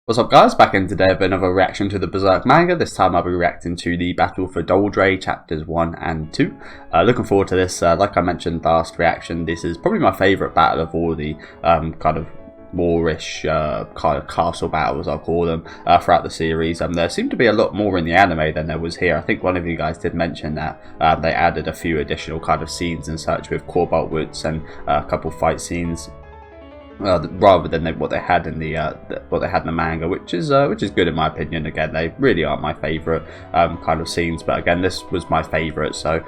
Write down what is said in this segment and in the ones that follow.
What's up guys, back in today with another reaction to the Berserk manga. This time I'll be reacting to the Battle for Doldrey chapters 1 and 2. Looking forward to this. Like I mentioned last reaction, this is probably my favourite battle of all the kind of Moorish kind of castle battles, I'll call them, throughout the series. There seemed to be a lot more in the anime than there was here. I think one of you guys did mention that they added a few additional kind of scenes and such with Cobalt Woods and a couple fight scenes. Rather than what they had in the manga, which is good in my opinion. Again, they really aren't my favourite kind of scenes, but again, this was my favourite. So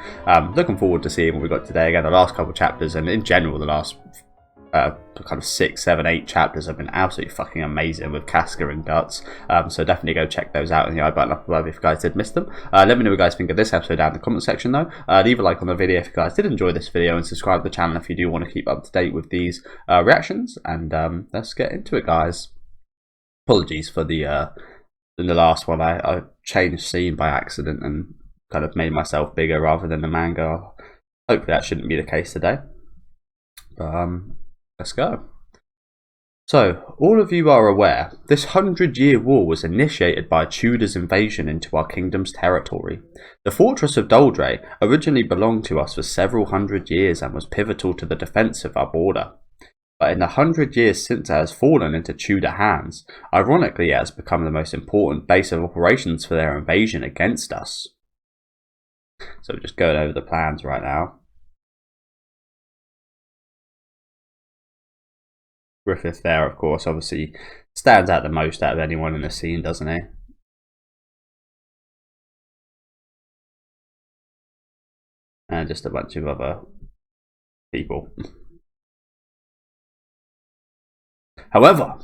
looking forward to seeing what we got today. Again, the last couple of chapters, and in general, the last kind of 6, 7, 8 chapters have been absolutely fucking amazing with Casca and Guts. So definitely go check those out in the I button up above if you guys did miss them. Let me know what you guys think of this episode down in the comment section though. Leave a like on the video if you guys did enjoy this video, and subscribe to the channel if you do want to keep up to date with these reactions. And let's get into it, guys. Apologies for the in the last one I changed scene by accident and kind of made myself bigger rather than the manga. Hopefully that shouldn't be the case today. Let's go. So, all of you are aware, this 100-year war was initiated by Tudor's invasion into our kingdom's territory. The fortress of Doldrey originally belonged to us for several hundred years and was pivotal to the defence of our border. But in the 100 years since it has fallen into Tudor hands, ironically it has become the most important base of operations for their invasion against us. So we're just going over the plans right now. Griffith there, of course, obviously stands out the most out of anyone in the scene, doesn't he? And just a bunch of other people. However,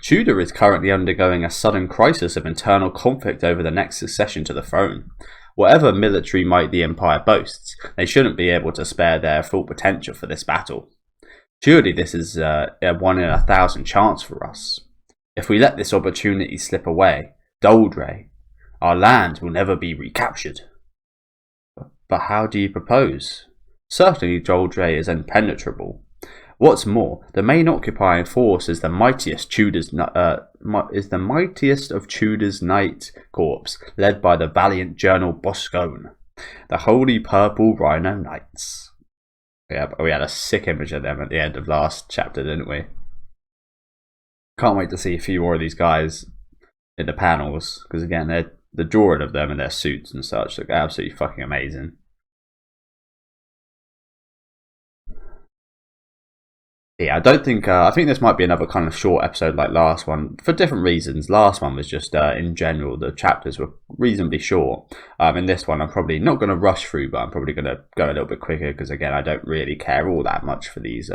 Tudor is currently undergoing a sudden crisis of internal conflict over the next succession to the throne. Whatever military might the Empire boasts, they shouldn't be able to spare their full potential for this battle. Surely this is a 1 in 1,000 chance for us. If we let this opportunity slip away, Doldrey, our land will never be recaptured. But how do you propose? Certainly Doldrey is impenetrable. What's more, the main occupying force is the mightiest of Tudor's Knight Corps, led by the valiant General Boscone, the Holy Purple Rhino Knights. Yeah, we had a sick image of them at the end of last chapter, didn't we? Can't wait to see a few more of these guys in the panels, because again, the drawing of them in their suits and such look absolutely fucking amazing. Yeah, I don't think I think this might be another kind of short episode like last one for different reasons. Last one was just in general the chapters were reasonably short. In this one, I'm probably not going to rush through, but I'm probably going to go a little bit quicker because again, I don't really care all that much for these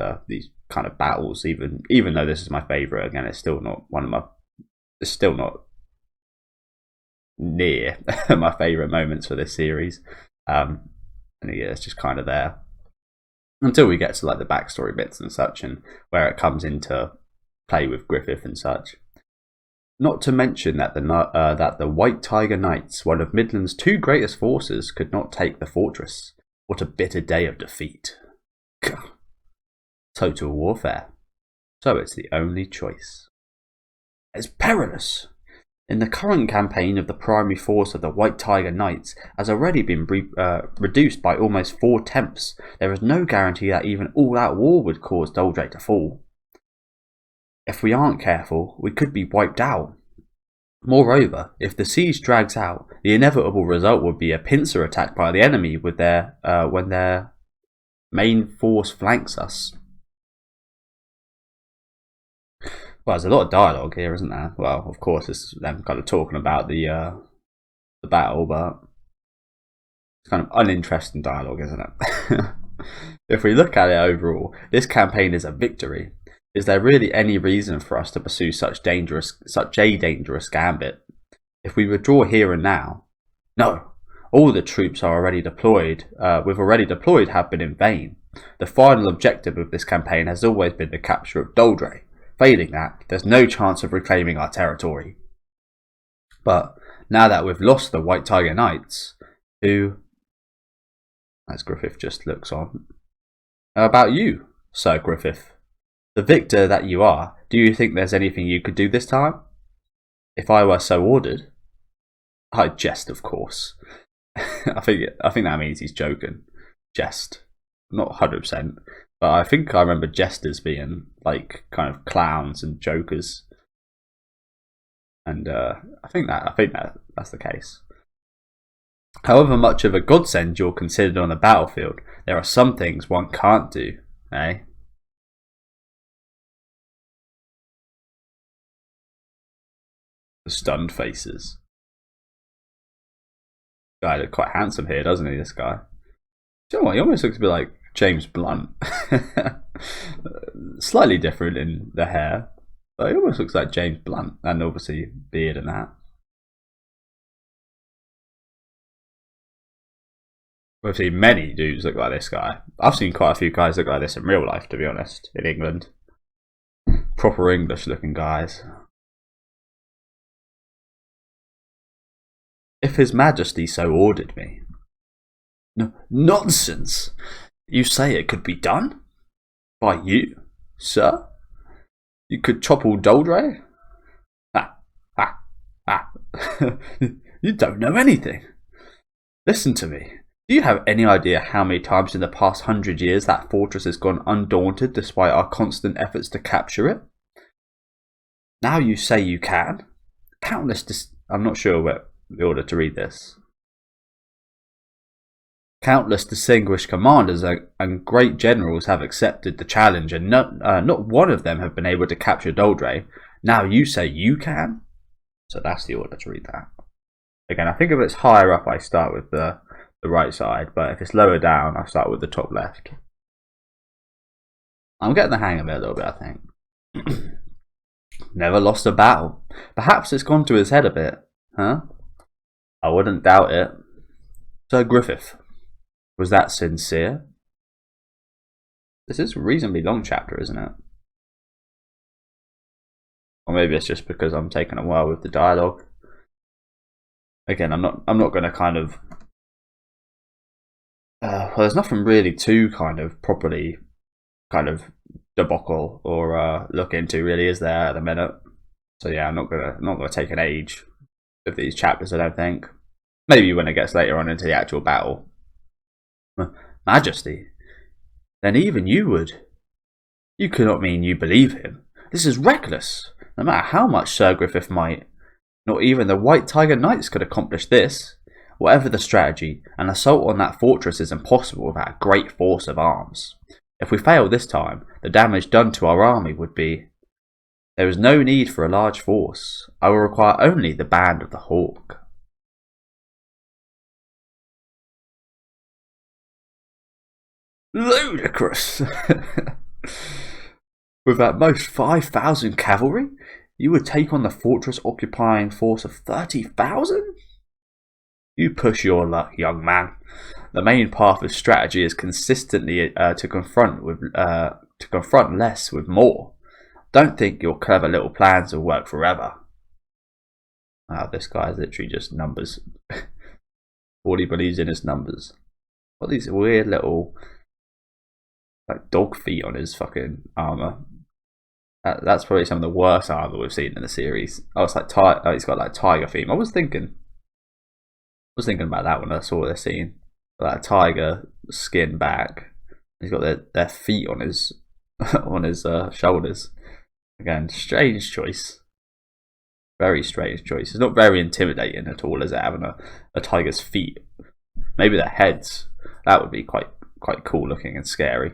kind of battles. Even though this is my favorite, again, it's still not one of my. It's still not near my favorite moments for this series. And yeah, it's just kind of there. Until we get to like the backstory bits and such, and where it comes into play with Griffith and such. Not to mention that the White Tiger Knights, one of Midland's 2 greatest forces, could not take the fortress. What a bitter day of defeat. Total warfare. So it's the only choice. It's perilous. In the current campaign of the primary force of the White Tiger Knights has already been reduced by almost 4/10. There is no guarantee that even all-out war would cause Doldrey to fall. If we aren't careful, we could be wiped out. Moreover, if the siege drags out, the inevitable result would be a pincer attack by the enemy with when their main force flanks us. Well, there's a lot of dialogue here, isn't there? Well, of course, it's them kind of talking about the battle, but it's kind of uninteresting dialogue, isn't it? If we look at it overall, this campaign is a victory. Is there really any reason for us to pursue such a dangerous gambit? If we withdraw here and now, no. All the troops are already deployed. Have been in vain. The final objective of this campaign has always been the capture of Doldrey. Failing that, there's no chance of reclaiming our territory. But now that we've lost the White Tiger Knights, who, as Griffith just looks on, how about you, Sir Griffith? The victor that you are, do you think there's anything you could do this time? If I were so ordered. I jest, of course. I think that means he's joking. Jest. Not 100%. But I think I remember jesters being like kind of clowns and jokers. And I think that's the case. However much of a godsend you're considered on the battlefield, there are some things one can't do, eh? The stunned faces. Guy looked quite handsome here, doesn't he, this guy? Do you know what? He almost looks a bit like James Blunt. Slightly different in the hair, but he almost looks like James Blunt, and obviously beard and that. We've seen many dudes look like this guy. I've seen quite a few guys look like this in real life, to be honest, in England. Proper English looking guys. If His Majesty so ordered me. No, nonsense! You say it could be done? By you, sir? You could topple Doldrey? You don't know anything. Listen to me. Do you have any idea how many times in the past 100 years that fortress has gone undaunted despite our constant efforts to capture it? Now you say you can? I'm not sure what the order to read this. Countless distinguished commanders and great generals have accepted the challenge, and not one of them have been able to capture Doldrey. Now you say you can? So that's the order to read that. Again, I think if it's higher up, I start with the right side, but if it's lower down, I start with the top left. I'm getting the hang of it a little bit, I think. Never lost a battle. Perhaps it's gone to his head a bit, huh? I wouldn't doubt it. Sir Griffith, was that sincere? This is a reasonably long chapter, isn't it? Or maybe it's just because I'm taking a while with the dialogue. Again, I'm not going to kind of. Well, there's nothing really to kind of properly kind of debacle or look into, really, is there, at the minute? So yeah, I'm not gonna take an age of these chapters, I don't think. Maybe when it gets later on into the actual battle. Majesty, then even you would. You cannot mean you believe him. This is reckless. No matter how much Sir Griffith might, not even the White Tiger Knights could accomplish this. Whatever the strategy, an assault on that fortress is impossible without a great force of arms. If we fail this time, the damage done to our army would be. There is no need for a large force. I will require only the band of the Hawk. Ludicrous! With at most 5,000 cavalry, you would take on the fortress occupying force of 30,000? You push your luck, young man. The main path of strategy is consistently to confront less with more. Don't think your clever little plans will work forever. Wow, this guy is literally just numbers. All he believes in is numbers. What these weird little like dog feet on his fucking armor. That's probably some of the worst armor we've seen in the series. Oh, it's like he's got like tiger feet. I was thinking about that when I saw this scene. That tiger skin back. He's got their feet on his shoulders. Again, strange choice. Very strange choice. It's not very intimidating at all, is it, having a tiger's feet? Maybe their heads. That would be quite cool looking and scary.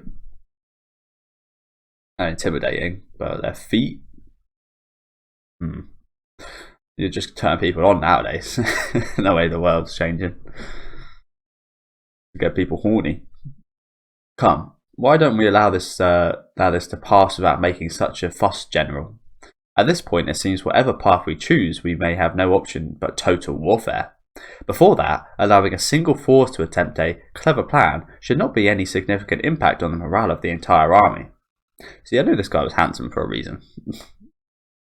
And intimidating, but their feet. You just turn people on nowadays. No way the world's changing. Get people horny. Come, why don't we allow this to pass without making such a fuss, General? At this point, it seems whatever path we choose, we may have no option but total warfare. Before that, allowing a single force to attempt a clever plan should not be any significant impact on the morale of the entire army. See, I knew this guy was handsome for a reason.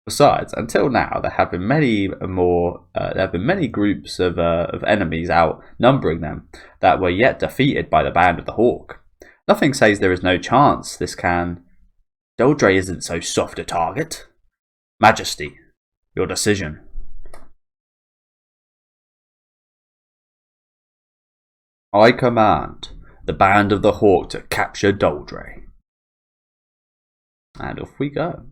Besides, until now, there have been many groups of enemies outnumbering them that were yet defeated by the band of the Hawk. Nothing says there is no chance this can. Doldrey isn't so soft a target. Majesty, your decision. I command the band of the Hawk to capture Doldrey. And off we go.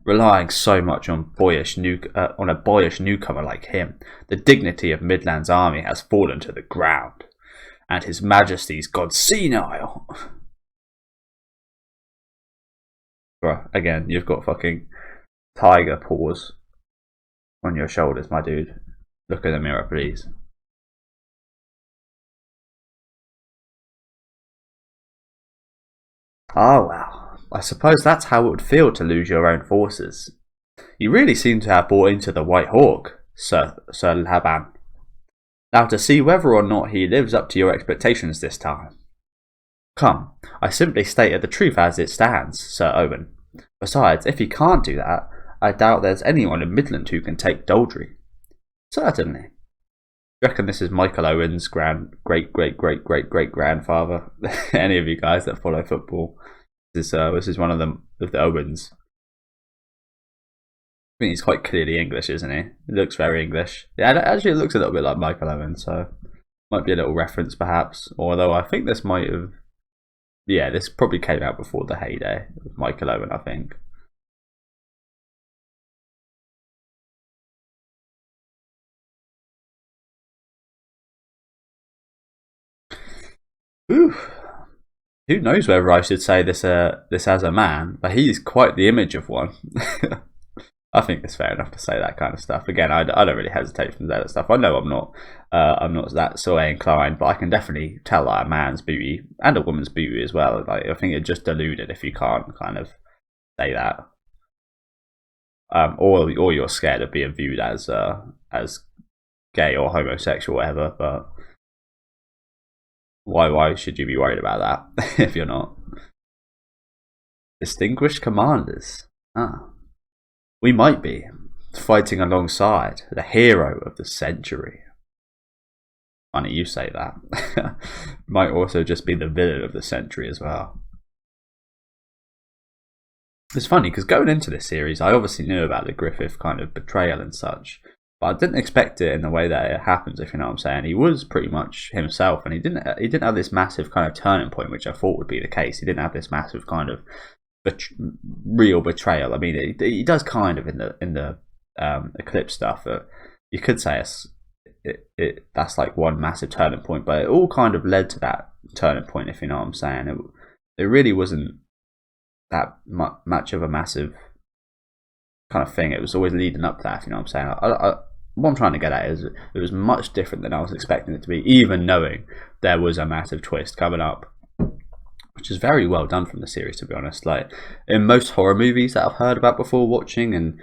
Relying so much on a boyish newcomer like him, the dignity of Midland's army has fallen to the ground, and His Majesty's gone senile. Bruh, again, you've got fucking tiger paws on your shoulders, my dude. Look in the mirror, please. Oh well, I suppose that's how it would feel to lose your own forces. You really seem to have bought into the White Hawk, Sir Laban. Now to see whether or not he lives up to your expectations this time. Come, I simply stated the truth as it stands, Sir Owen. Besides, if he can't do that, I doubt there's anyone in Midland who can take Doldrey. Certainly. I reckon this is Michael Owen's great-great-great-great-great-grandfather. Any of you guys that follow football, this is one of the Owens. I think he's quite clearly English, isn't he? He looks very English. Yeah, actually it looks a little bit like Michael Owen, so might be a little reference perhaps. Although I think this might have... Yeah, this probably came out before the heyday of Michael Owen, I think. Ooh. Who knows whether I should say this as a man, but he's quite the image of one. I think it's fair enough to say that kind of stuff. Again, I don't really hesitate from that stuff. I know I'm not that sort of inclined, but I can definitely tell that a man's beauty and a woman's beauty as well. Like, I think it's just deluded if you can't kind of say that, or you're scared of being viewed as gay or homosexual, or whatever. But why should you be worried about that if you're not? Distinguished commanders. We might be fighting alongside the hero of the century. Funny you say that. Might also just be the villain of the century as well. It's funny because going into this series, I obviously knew about the Griffith kind of betrayal and such, but I didn't expect it in the way that it happens, if you know what I'm saying. He was pretty much himself, and he didn't have this massive kind of turning point, which I thought would be the case. He didn't have this massive kind of real betrayal. I mean, he does kind of in the Eclipse stuff. You could say that's like one massive turning point, but it all kind of led to that turning point, if you know what I'm saying. It really wasn't that much of a massive kind of thing. It was always leading up to that, if you know what I'm saying. What I'm trying to get at is it was much different than I was expecting it to be, even knowing there was a massive twist coming up, which is very well done from the series, to be honest. Like, in most horror movies that I've heard about before watching, and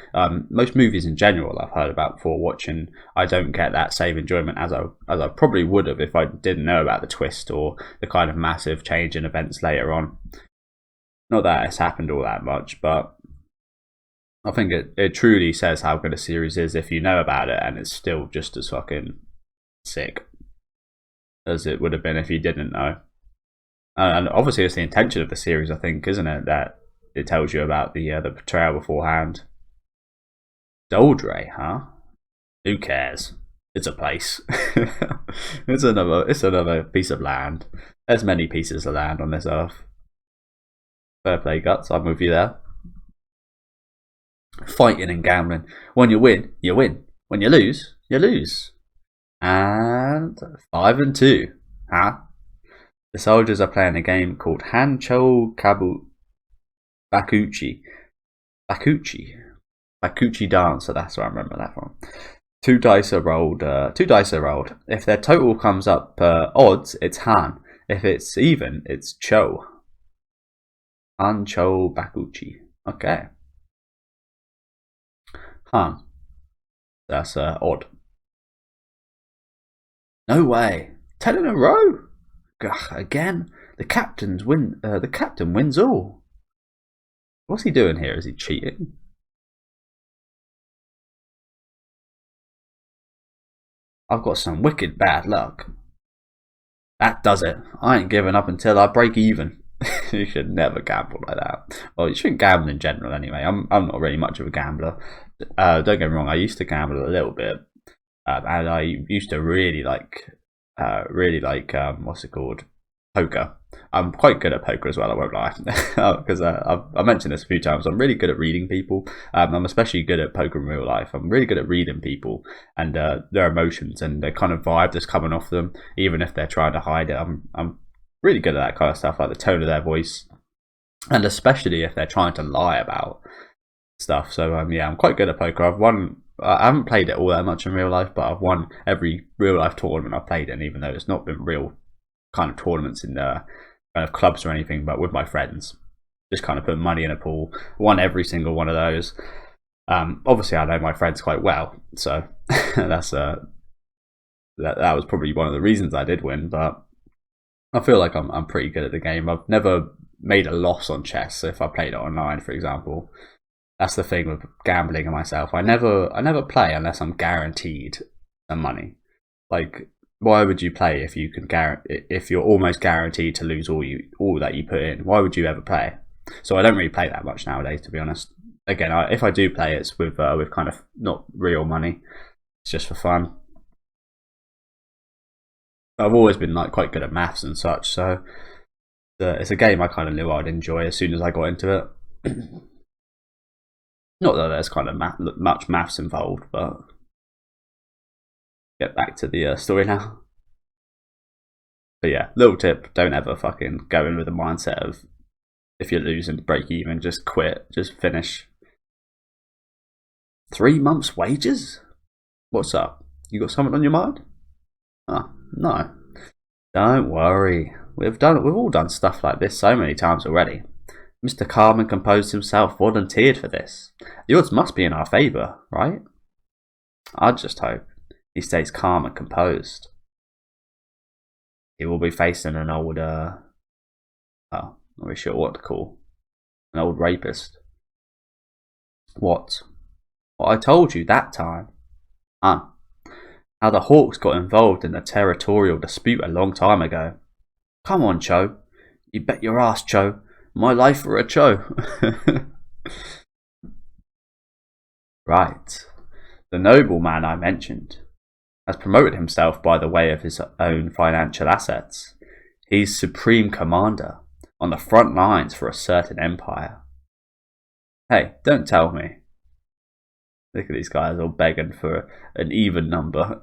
most movies in general I've heard about before watching, I don't get that same enjoyment as I probably would have if I didn't know about the twist or the kind of massive change in events later on. Not that it's happened all that much, but I think it truly says how good a series is if you know about it, and it's still just as fucking sick as it would have been if you didn't know. And obviously it's the intention of the series, I think, isn't it, that it tells you about the betrayal beforehand. Doldrey, huh? Who cares? It's a place. It's another piece of land. There's many pieces of land on this earth. Fair play, Guts, I'm with you there. Fighting and gambling. When you win, you win. When you lose, you lose. And 5-2, huh? The soldiers are playing a game called Hancho Bakuchi Dancer. That's where I remember that from. Two dice are rolled. If their total comes up odds, it's Han. If it's even, it's Cho. Hancho Bakuchi. Okay. Han. That's odd. No way. 10 in a row. Ugh, again, the captain wins all. What's he doing here? Is he cheating? I've got some wicked bad luck. That does it. I ain't giving up until I break even. You should never gamble like that. Well, you shouldn't gamble in general anyway. I'm not really much of a gambler. Don't get me wrong, I used to gamble a little bit. And I used to really like really like what's it called, poker. I'm quite good at poker as well, I won't lie, because I've mentioned this a few times. I'm really good at reading people. I'm especially good at poker in real life. I'm really good at reading people and their emotions and the kind of vibe that's coming off them, even if they're trying to hide it. I'm really good at that kind of stuff, like the tone of their voice, and especially if they're trying to lie about stuff. So yeah, I'm quite good at poker. I've won. I haven't played it all that much in real life, but I've won every real life tournament I've played in, even though it's not been real kind of tournaments in kind of clubs or anything, but with my friends, just kind of put money in a pool. Won every single one of those. Obviously, I know my friends quite well, so that's that was probably one of the reasons I did win. But I feel like I'm pretty good at the game. I've never made a loss on chess. If I played it online, for example, that's the thing with gambling and myself. I never play unless I'm guaranteed some money. Like, why would you play if you can if you're almost guaranteed to lose all that you put in? Why would you ever play? So I don't really play that much nowadays, to be honest. Again, if I do play, it's with kind of not real money. It's just for fun. I've always been like quite good at maths and such, so it's a game I kind of knew I'd enjoy as soon as I got into it. Not that there's kind of much maths involved, but get back to the story now. But yeah, little tip: don't ever fucking go in with the mindset of if you're losing, break even, just quit, just finish. 3 months' wages? What's up? You got something on your mind? Oh, no. Don't worry. We've all done stuff like this so many times already. Mr. Carmen composed himself, volunteered for this. The odds must be in our favour, right? I just hope he stays calm and composed. He will be facing an old, not really sure what to call, an old rapist. What? What I told you that time. How the Hawks got involved in a territorial dispute a long time ago. Come on, Cho. You bet your ass, Cho. My life for a Cho. Right. The nobleman I mentioned has promoted himself by the way of his own financial assets. He's supreme commander on the front lines for a certain empire. Hey, don't tell me. Look at these guys all begging for an even number.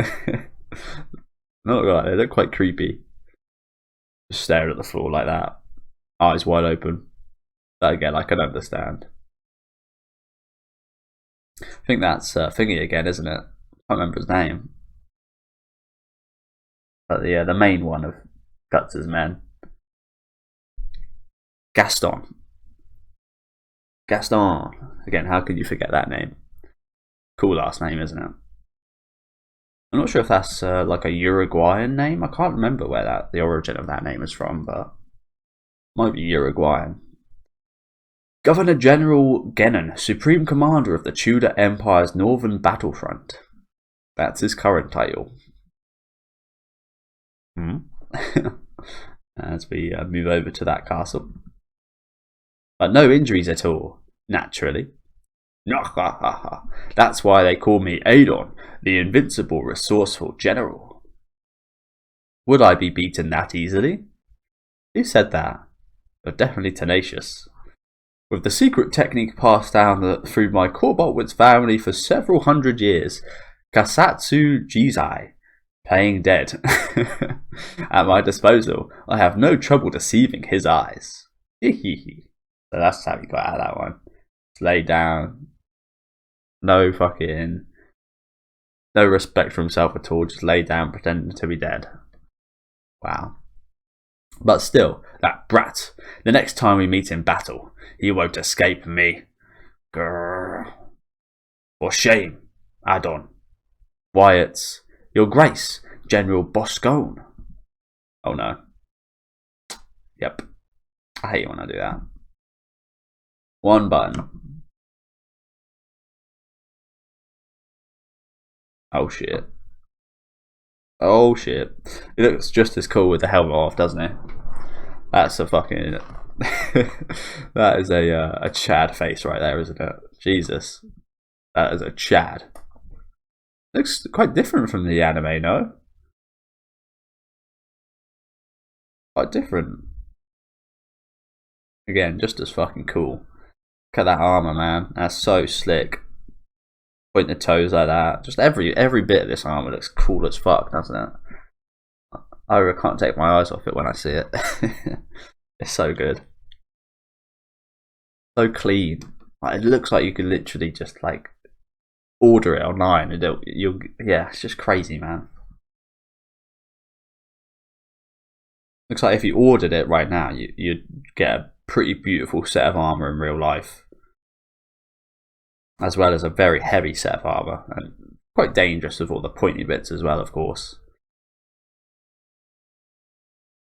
Not right, they look quite creepy. Just staring at the floor like that. Eyes wide open. That again, I can understand. I think that's Thingy again, isn't it? I can't remember his name. But the main one of Guts' men. Gaston. Gaston. Again, how could you forget that name? Cool last name, isn't it? I'm not sure if that's like a Uruguayan name. I can't remember where the origin of that name is from, but might be Uruguayan. Governor General Genon, Supreme Commander of the Tudor Empire's Northern Battlefront. That's his current title. As we move over to that castle. But no injuries at all, naturally. That's why they call me Adon, the invincible, resourceful general. Would I be beaten that easily? Who said that? You're definitely tenacious. With the secret technique passed down through my Koboltwitz family for several hundred years, Kasatsu Jizai, playing dead, at my disposal, I have no trouble deceiving his eyes. So that's how he got out of that one. Just lay down. No respect for himself at all, just lay down pretending to be dead. Wow. But still, that brat, the next time we meet in battle, he won't escape me. Grrr. For shame, Adon. Why, it's Your Grace, General Boscone. Oh no. Yep. I hate when I do that. One button. Oh shit. Oh shit. He looks just as cool with the helmet off, doesn't he? That's a fucking... that is a Chad face right there, isn't it? Jesus. That is a Chad. Looks quite different from the anime, no? quite different. Again, just as fucking cool. Look at that armor, man. That's so slick. Point the toes like that. Just every bit of this armor looks cool as fuck, doesn't it? I can't take my eyes off it when I see it. It's so good. So clean. Like, it looks like you could literally just like order it online and yeah, it's just crazy, man. Looks like if you ordered it right now, you'd get a pretty beautiful set of armor in real life, as well as a very heavy set of armor, and quite dangerous with all the pointy bits as well, of course.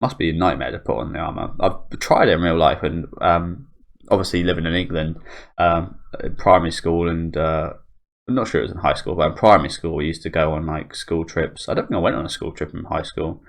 Must be a nightmare to put on the armor. I've tried it in real life, and obviously living in England, in primary school, and I'm not sure it was in high school, but in primary school we used to go on like school trips. I don't think I went on a school trip in high school.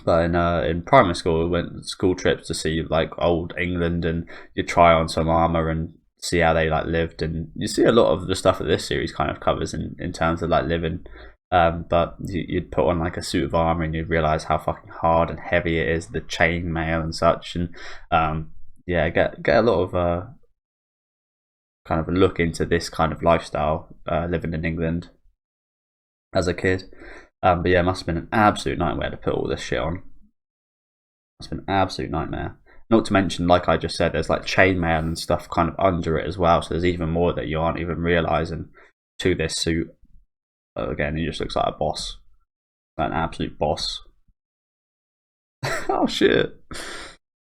But in primary school, we went on school trips to see like old England, and you try on some armor and see how they like lived, and you see a lot of the stuff that this series kind of covers in terms of like living. But you'd put on like a suit of armor and you'd realize how fucking hard and heavy it is, the chain mail and such, and yeah, get a lot of kind of a look into this kind of lifestyle living in England as a kid. But yeah, it must have been an absolute nightmare to put all this shit on. It's been an absolute nightmare. Not to mention, like I just said, there's like chainmail and stuff kind of under it as well, so there's even more that you aren't even realising to this suit. But again, he just looks like a boss. Like an absolute boss. Oh shit.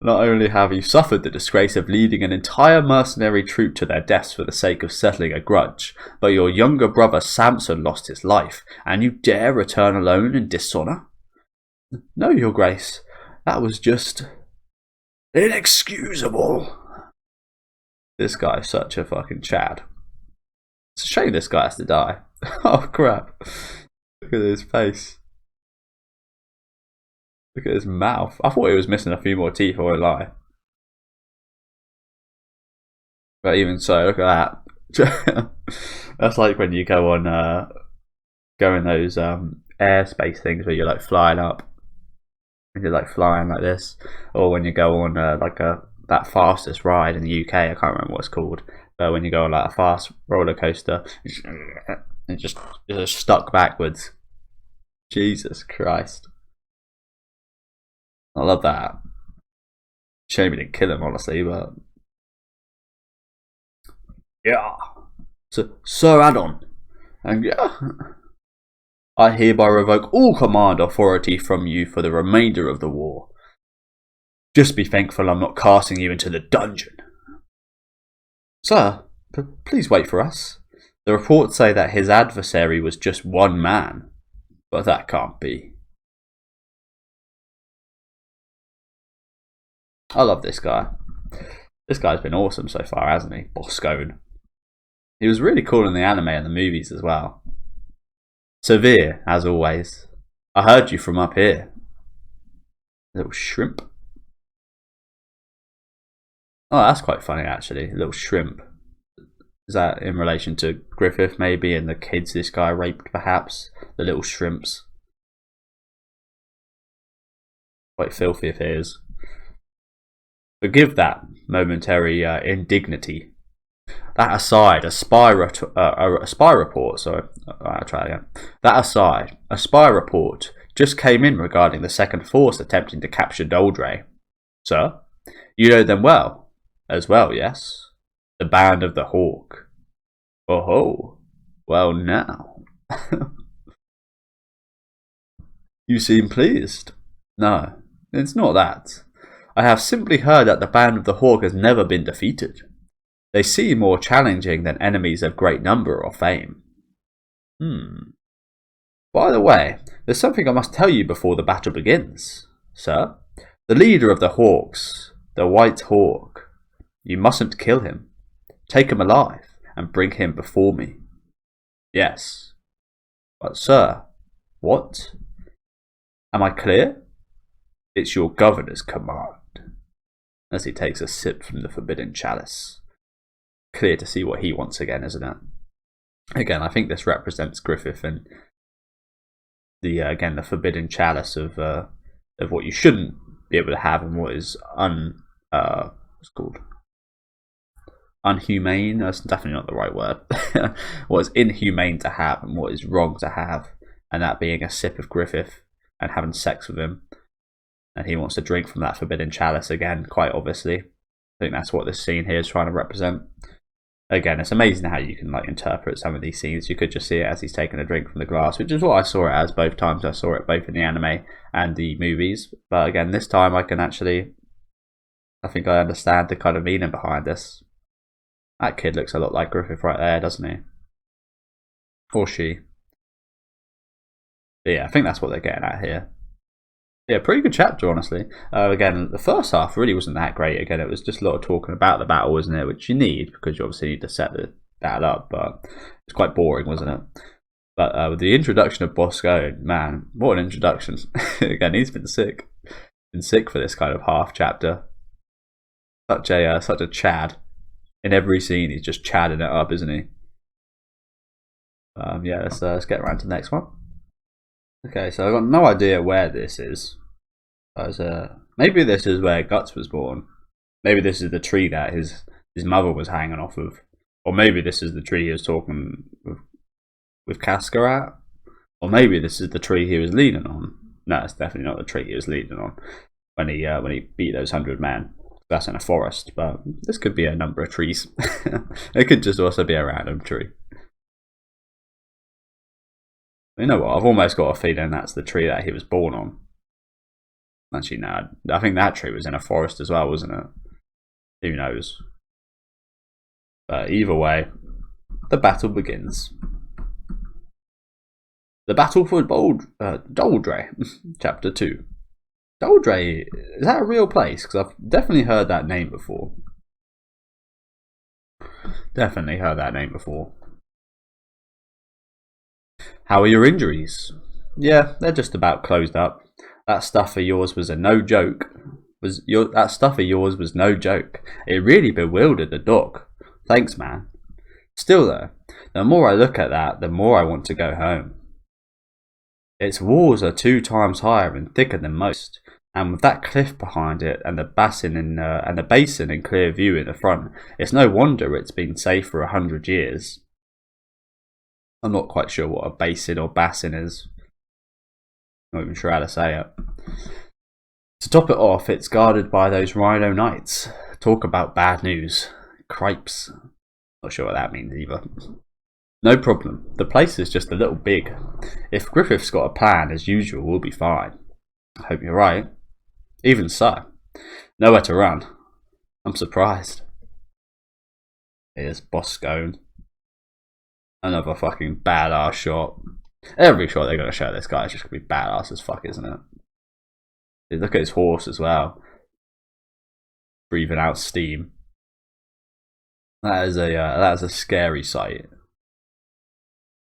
Not only have you suffered the disgrace of leading an entire mercenary troop to their deaths for the sake of settling a grudge, but your younger brother Samson lost his life, and you dare return alone in dishonour? No, your grace, that was just inexcusable. This guy's such a fucking Chad. It's a shame this guy has to die. Oh crap. Look at his face. Look at his mouth. I thought he was missing a few more teeth, I won't lie. But even so, look at that. That's like when you go on go in those airspace things where you're like flying up. And you're like flying like this. Or when you go on like that fastest ride in the UK, I can't remember what it's called. But when you go on like a fast roller coaster, you're just stuck backwards. Jesus Christ. I love that. Shame we didn't kill him, honestly, but yeah. So, Sir Addon, and yeah, I hereby revoke all command authority from you for the remainder of the war. Just be thankful I'm not casting you into the dungeon. Sir, please wait for us. The reports say that his adversary was just one man, but that can't be. I love this guy. This guy's been awesome so far, hasn't he? Boscone. He was really cool in the anime and the movies as well. Severe, as always. I heard you from up here. Little shrimp. Oh, that's quite funny actually. Little shrimp. Is that in relation to Griffith maybe, and the kids this guy raped perhaps? The little shrimps. Quite filthy if it is. Forgive that momentary indignity. That aside, a spy report. Sorry, I'll try again. That aside, a spy report just came in regarding the second force attempting to capture Doldrey. Sir, you know them well, as well, yes? The Band of the Hawk. Oh ho! Well now. You seem pleased. No, it's not that. I have simply heard that the Band of the Hawk has never been defeated. They seem more challenging than enemies of great number or fame. By the way, there's something I must tell you before the battle begins, sir. The leader of the Hawks, the White Hawk, you mustn't kill him. Take him alive and bring him before me. Yes. But sir, what? Am I clear? It's your governor's command. As he takes a sip from the forbidden chalice. Clear to see what he wants again, isn't it? Again, I think this represents Griffith and the again the forbidden chalice of of what you shouldn't be able to have and what is what's called unhumane. That's definitely not the right word. What is inhumane to have and what is wrong to have, and that being a sip of Griffith and having sex with him, and he wants to drink from that forbidden chalice again, quite obviously. I think that's what this scene here is trying to represent. Again, it's amazing how you can like interpret some of these scenes. You could just see it as he's taking a drink from the glass, which is what I saw it as both times. I saw it both in the anime and the movies, but again, this time I think I understand the kind of meaning behind this. That kid looks a lot like Griffith right there, doesn't he? Or she. But yeah, I think that's what they're getting at here. Yeah, pretty good chapter, honestly. Again, the first half really wasn't that great. Again, it was just a lot of talking about the battle, wasn't it? Which you need, because you obviously need to set the battle up, but it's quite boring, wasn't it? But with the introduction of Boscone, man, what an introduction. Again, he's been sick. Been sick for this kind of half chapter. Such a Chad. In every scene, he's just chadding it up, isn't he? Yeah, let's get around to the next one. Okay, so I've got no idea where this is. Maybe this is where Guts was born. Maybe this is the tree that his mother was hanging off of. Or maybe this is the tree he was talking with Casca at. Or maybe this is the tree he was leaning on. No, it's definitely not the tree he was leaning on when he beat those 100 men. That's in a forest, but this could be a number of trees. It could just also be a random tree. You know what? I've almost got a feeling that's the tree that he was born on. Actually, no. I think that tree was in a forest as well, wasn't it? Who knows? But either way, the battle begins. The battle for Doldrey, Chapter 2. Doldrey, is that a real place? Because I've definitely heard that name before. Definitely heard that name before. How are your injuries? Yeah, they're just about closed up. That stuff of yours was a no joke. That stuff of yours was no joke. It really bewildered the doc. Thanks, man. Still though, the more I look at that, the more I want to go home. Its walls are 2 times higher and thicker than most, and with that cliff behind it and the basin in clear view in the front, it's no wonder it's been safe for 100 years. I'm not quite sure what a basin or bassin is. Not even sure how to say it. To top it off, it's guarded by those rhino knights. Talk about bad news. Cripes. Not sure what that means either. No problem. The place is just a little big. If Griffith's got a plan, as usual, we'll be fine. I hope you're right. Even so. Nowhere to run. I'm surprised. Here's Boscone. Another fucking badass shot. Every shot they're going to show this guy is just going to be badass as fuck, isn't it? Dude, look at his horse as well. Breathing out steam. That is a scary sight.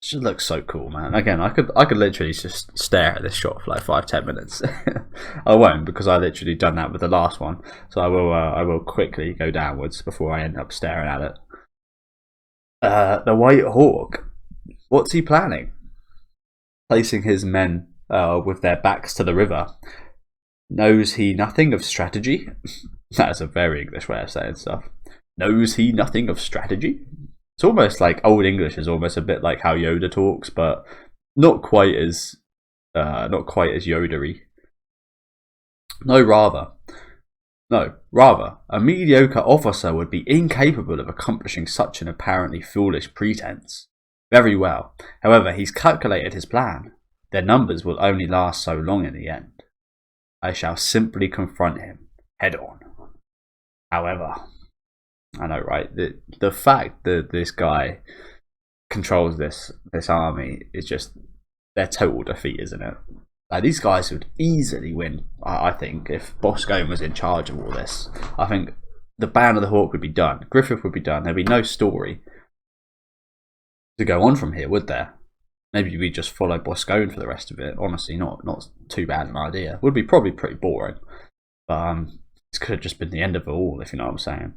It just looks so cool, man. Again, I could literally just stare at this shot for like 5-10 minutes. I won't, because I literally done that with the last one. So I will quickly go downwards before I end up staring at it. The White Hawk. What's he planning? Placing his men with their backs to the river. Knows he nothing of strategy? That is a very English way of saying stuff. Knows he nothing of strategy? It's almost like Old English is almost a bit like how Yoda talks, but not quite as Yodery. Rather, a mediocre officer would be incapable of accomplishing such an apparently foolish pretense. Very well. However, he's calculated his plan. Their numbers will only last so long in the end. I shall simply confront him, head on. However, I know, right? The fact that this guy controls this army is just their total defeat, isn't it? Like, these guys would easily win, I think, if Boscone was in charge of all this. I think the Band of the Hawk would be done. Griffith would be done. There'd be no story to go on from here, would there? Maybe we just follow Boscone for the rest of it. Honestly, not too bad an idea. Would be probably pretty boring. But this could have just been the end of it all, if you know what I'm saying.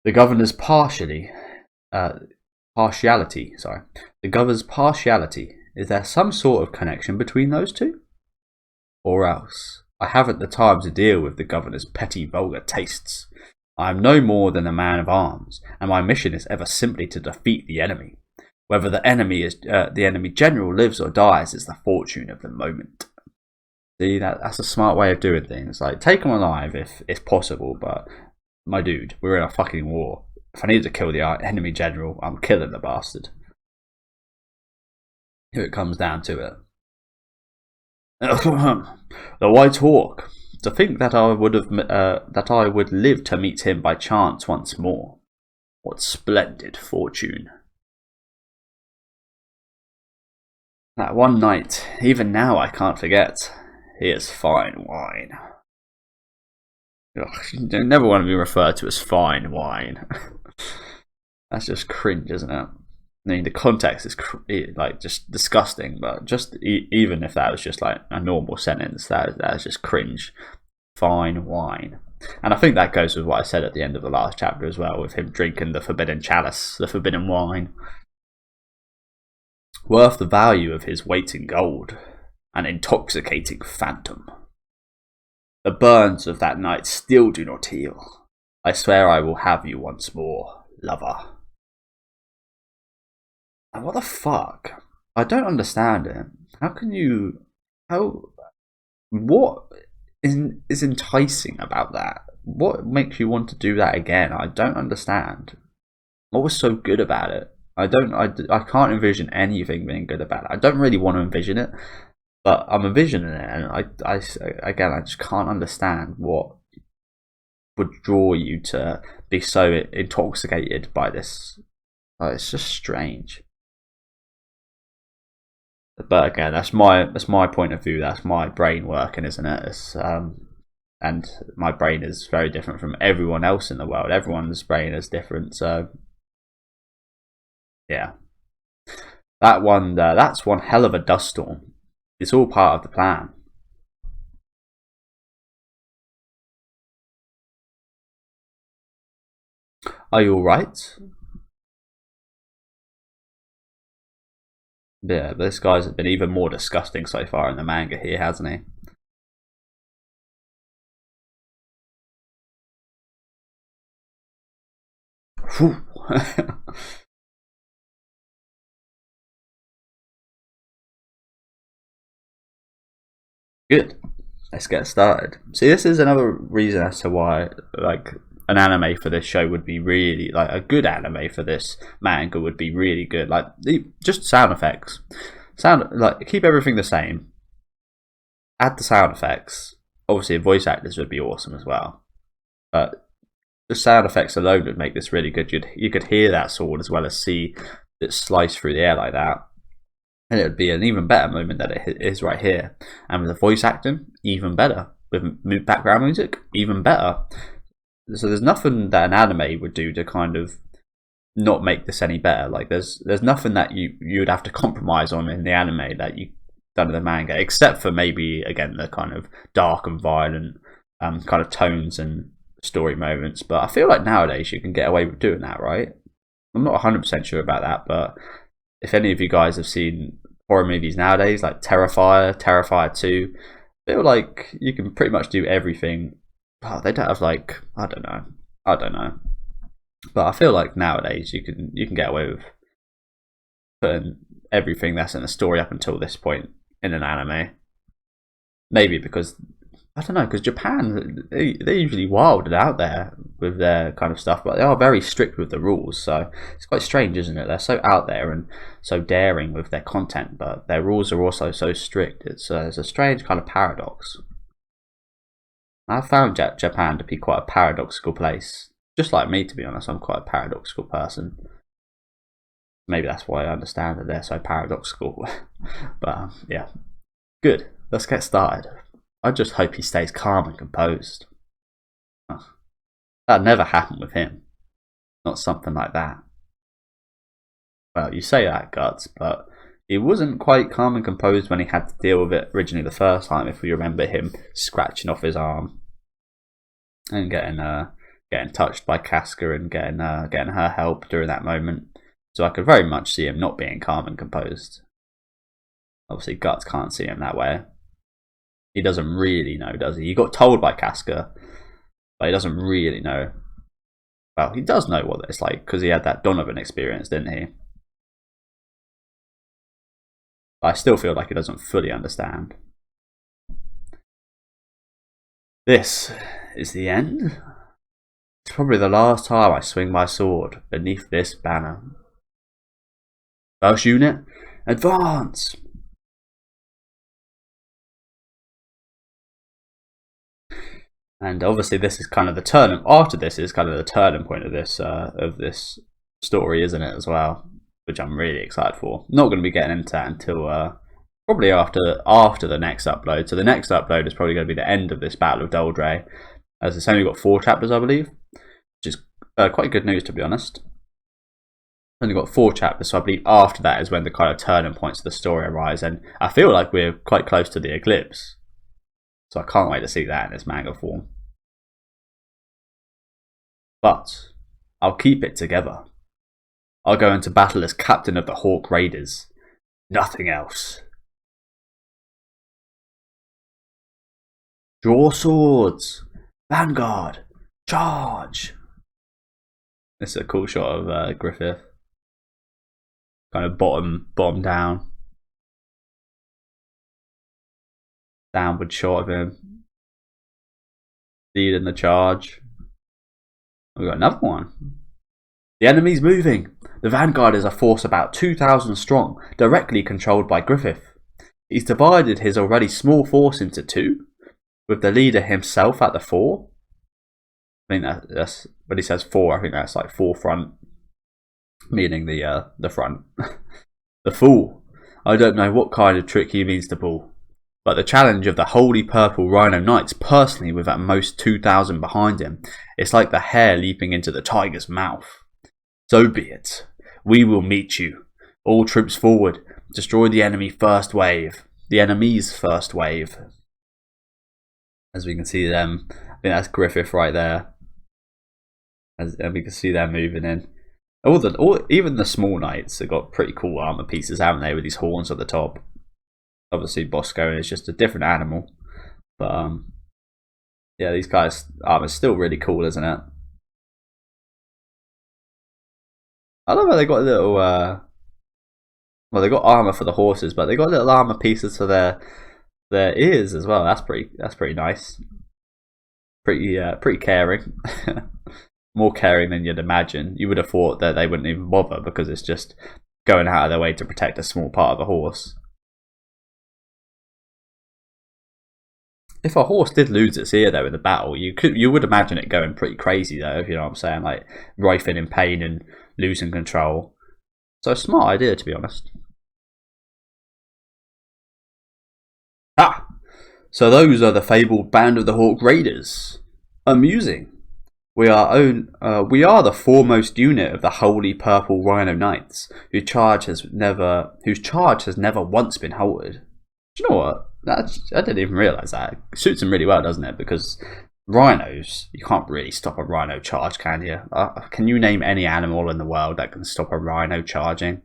The governor's partiality. The governor's partiality. Is there some sort of connection between those two? or else I haven't the time to deal with the governor's petty vulgar tastes. I am no more than a man of arms, and my mission is ever simply to defeat the enemy. Whether the enemy general lives or dies is the fortune of the moment. See, that's a smart way of doing things. Like, take him alive if possible, but my dude, we're in a fucking war. If I need to kill the enemy general, I'm killing the bastard. If it comes down to it. The White Hawk. To think that I would live to meet him by chance once more. What splendid fortune. That one night, even now I can't forget. Here's fine wine. Ugh, you never want to be referred to as fine wine. That's just cringe, isn't it? I mean, the context is like just disgusting, but just even if that was just like a normal sentence, that is just cringe. Fine wine. And I think that goes with what I said at the end of the last chapter as well, with him drinking the forbidden chalice, the forbidden wine. Worth the value of his weight in gold. An intoxicating phantom. The burns of that night still do not heal. I swear I will have you once more, lover. And what the fuck? I don't understand it. What is enticing about that? What makes you want to do that again? I don't understand. What was so good about it? I can't envision anything being good about it. I don't really want to envision it, but I'm envisioning it, and I just can't understand what would draw you to be so intoxicated by this. It's just strange. But again, that's my point of view. That's my brain working, isn't it? And my brain is very different from everyone else in the world. Everyone's brain is different. So yeah, that's one hell of a dust storm. It's all part of the plan. Are you alright? Yeah, this guy's been even more disgusting so far in the manga here, hasn't he? Good. Let's get started. See, this is another reason as to why, like, an anime for this show would be really, like, a good anime for this manga would be really good. Like, just sound effects. Keep everything the same. Add the sound effects. Obviously, voice actors would be awesome as well. But the sound effects alone would make this really good. You could hear that sword as well as see it slice through the air like that. And it would be an even better moment than it is right here. And with the voice acting, even better. With background music, even better. So there's nothing that an anime would do to kind of not make this any better. Like there's nothing that you would have to compromise on in the anime that you done in the manga, except for maybe again the kind of dark and violent kind of tones and story moments. But I feel like nowadays you can get away with doing that, right? I'm not 100% sure about that, but if any of you guys have seen horror movies nowadays, like Terrifier, Terrifier 2, I feel like you can pretty much do everything. Oh, they don't have like I don't know, but I feel like nowadays you can get away with putting everything that's in the story up until this point in an anime. Maybe because I don't know, because Japan they're usually wild and out there with their kind of stuff, but they are very strict with the rules. So it's quite strange, isn't it? They're so out there and so daring with their content, but their rules are also so strict. It's a strange kind of paradox. I found Japan to be quite a paradoxical place. Just like me, to be honest, I'm quite a paradoxical person. Maybe that's why I understand that they're so paradoxical. But yeah, good. Let's get started. I just hope he stays calm and composed. That never happened with him. Not something like that. Well, you say that, Guts, but he wasn't quite calm and composed when he had to deal with it originally the first time, if we remember him scratching off his arm and getting touched by Casca and getting her help during that moment. So I could very much see him not being calm and composed. Obviously, Guts can't see him that way. He doesn't really know, does he? He got told by Casca, but he doesn't really know. Well, he does know what it's like because he had that Donovan experience, didn't he? But I still feel like he doesn't fully understand. This is the end. It's probably the last time I swing my sword beneath this banner. First unit, advance! And obviously, this is kind of the turn. After this is kind of the turning point of this story, isn't it? As well, which I'm really excited for. Not going to be getting into that until probably after the next upload. So the next upload is probably going to be the end of this Battle of Doldrey, as it's only got 4 chapters, I believe, which is quite good news, to be honest. Only got 4 chapters, so I believe after that is when the kind of turning points of the story arise, and I feel like we're quite close to the eclipse. So I can't wait to see that in its manga form. But I'll keep it together. I'll go into battle as captain of the Hawk Raiders. Nothing else. Draw swords. Vanguard. Charge. This is a cool shot of Griffith. Kind of bottom down. Downward shot of him. Leading the charge. We've got another one. The enemy's moving. The Vanguard is a force about 2,000 strong, directly controlled by Griffith. He's divided his already small force into 2, with the leader himself at the fore. I think that's when he says 4. I think that's like forefront, meaning the front. The fool. I don't know what kind of trick he means to pull, but the challenge of the Holy Purple Rhino Knights personally, with at most 2,000 behind him, it's like the hare leaping into the tiger's mouth. So be it. We will meet you. All troops forward. Destroy the enemy first wave. The enemy's first wave. As we can see them, I think that's Griffith right there. And we can see them moving in. Even the small knights have got pretty cool armor pieces, haven't they, with these horns at the top. Obviously, Boscone is just a different animal, but yeah, these guys' armor's still really cool, isn't it? I love how they got a little. Well, they got armor for the horses, but they got little armor pieces for their ears as well. That's pretty nice. Pretty caring. More caring than you'd imagine. You would have thought that they wouldn't even bother because it's just going out of their way to protect a small part of a horse. If a horse did lose its ear though in the battle, you would imagine it going pretty crazy though, if you know what I'm saying, like writhing in pain and losing control. So a smart idea, to be honest. Ah, so those are the fabled band of the Hawk Raiders. Amusing. We are the foremost unit of the Holy Purple Rhino Knights, whose charge has never once been halted. Do you know what? I didn't even realise that. It suits them really well, doesn't it? Because rhinos, you can't really stop a rhino charge, can you? Can you name any animal in the world that can stop a rhino charging?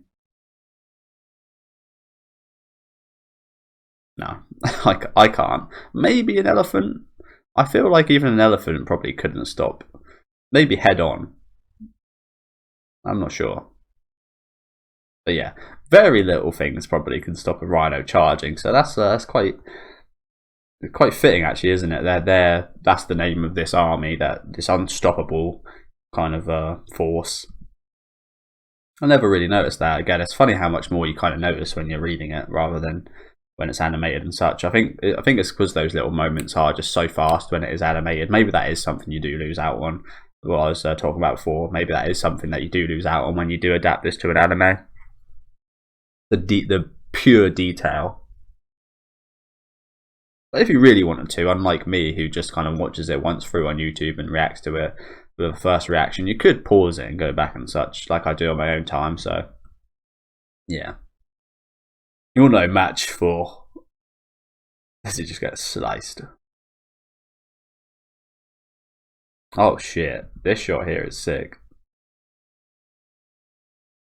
No, I can't. Maybe an elephant. I feel like even an elephant probably couldn't stop. Maybe head on. I'm not sure. But yeah, very little things probably can stop a rhino charging. So that's quite fitting, actually, isn't it? That's the name of this army, this unstoppable kind of force. I never really noticed that. Again, it's funny how much more you kind of notice when you're reading it rather than when it's animated and such. I think it's because those little moments are just so fast when it is animated. Maybe that is something you do lose out on. What I was talking about before. Maybe that is something that you do lose out on when you do adapt this to an anime. The pure detail. But if you really wanted to, unlike me, who just kind of watches it once through on YouTube and reacts to it with a first reaction, you could pause it and go back and such, like I do on my own time. So, yeah. You're no match for. Does it just get sliced? Oh shit! This shot here is sick.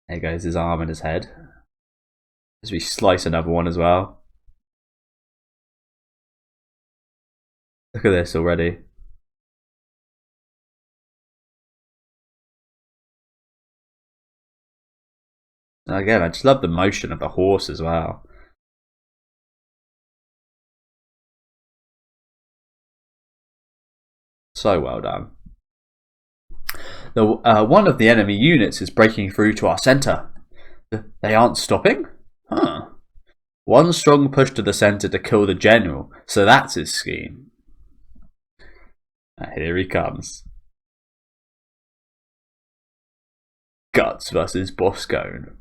There goes his arm and his head. As we slice another one as well. Look at this already. And again, I just love the motion of the horse as well. So well done. One of the enemy units is breaking through to our center. They aren't stopping? Huh. One strong push to the center to kill the general, so that's his scheme. Here he comes. Guts versus Boscone.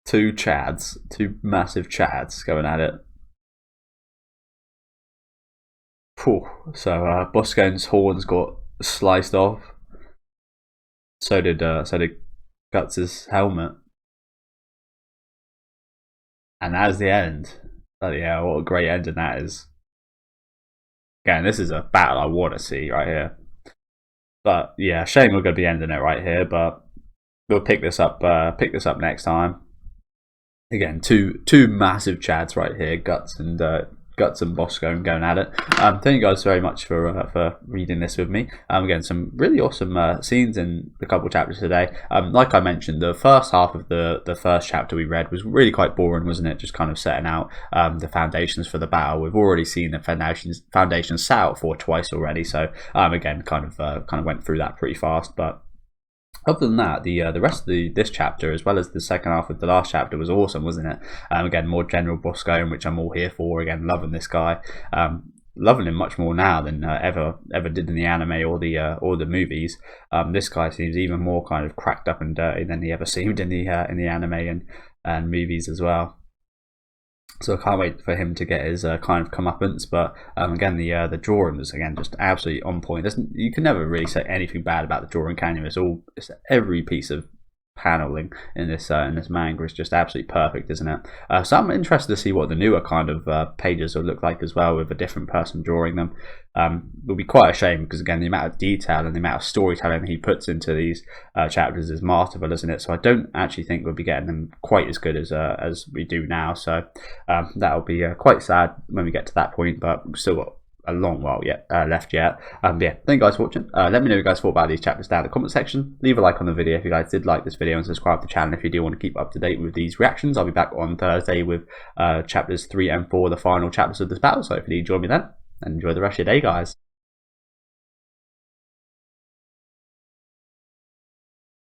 Two massive chads going at it. Whew. So Boscone's horns got sliced off. So did Guts' helmet. And that's the end. Bloody hell, what a great ending that is. Again, this is a battle I want to see right here. But yeah, shame we're going to be ending it right here, but we'll pick this up next time. Again, two massive chads right here, Guts and Boscone going at it. Thank you guys very much for reading this with me. Again, some really awesome scenes in a couple chapters today. Like I mentioned, the first half of the first chapter we read was really quite boring, wasn't it? Just kind of setting out the foundations for the battle. We've already seen the foundations set out for twice already, so again, kind of went through that pretty fast, but. Other than that, the rest of this chapter, as well as the second half of the last chapter, was awesome, wasn't it? Again, more General Boscone, which I'm all here for. Again, loving this guy, loving him much more now than ever did in the anime or the movies. This guy seems even more kind of cracked up and dirty than he ever seemed in the anime and movies as well. So I can't wait for him to get his kind of comeuppance. But again, the drawing was again just absolutely on point. You can never really say anything bad about the drawing, can you? It's every piece of paneling in this manga is just absolutely perfect, isn't it? So I'm interested to see what the newer kind of pages will look like as well, with a different person drawing them. It'll be quite a shame because again, the amount of detail and the amount of storytelling he puts into these chapters is masterful, isn't it? So I don't actually think we'll be getting them quite as good as we do now. So that'll be quite sad when we get to that point, but we've still got a long while left yet. Yeah, thank you guys for watching. Let me know what you guys thought about these chapters down in the comment section. Leave a like on the video if you guys did like this video, and subscribe to the channel if you do want to keep up to date with these reactions. I'll be back on Thursday with chapters 3 and 4, the final chapters of this battle. So hopefully you join me then, and enjoy the rest of your day, guys.